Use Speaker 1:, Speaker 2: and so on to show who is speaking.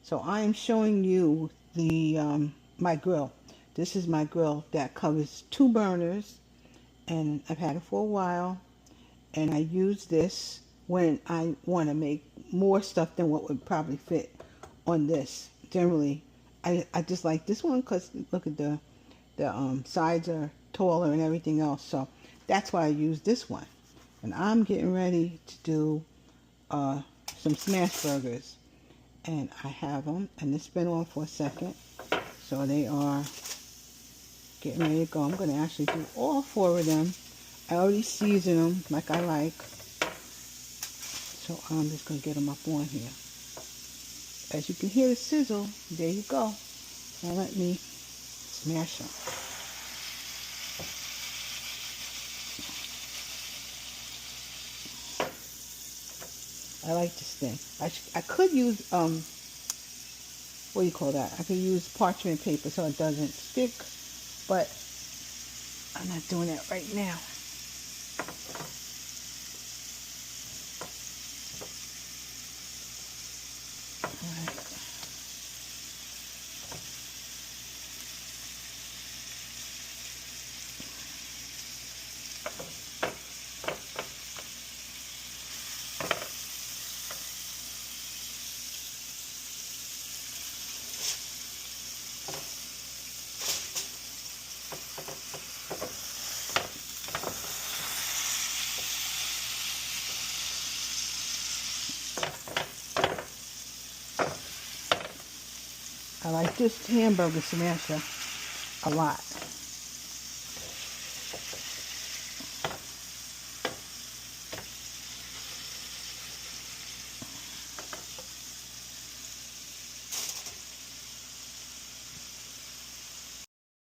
Speaker 1: So I am showing you the my grill. This is my grill that covers 2 burners, and I've had it for a while, and I use this when I want to make more stuff than what would probably fit on this. Generally, I just like this one because look at the sides are taller and everything else. So that's why I use this one. And I'm getting ready to do some smash burgers. And I have them, and it's been on for a second. So they are getting ready to go. I'm going to actually do all 4 of them. I already season them like I like. So I'm just going to get them up on here. As you can hear the sizzle, there you go. Now let me smash them. I like this thing. I could use, what do you call that? I could use parchment paper so it doesn't stick, but I'm not doing that right now. Alright. I like this hamburger smasher a lot.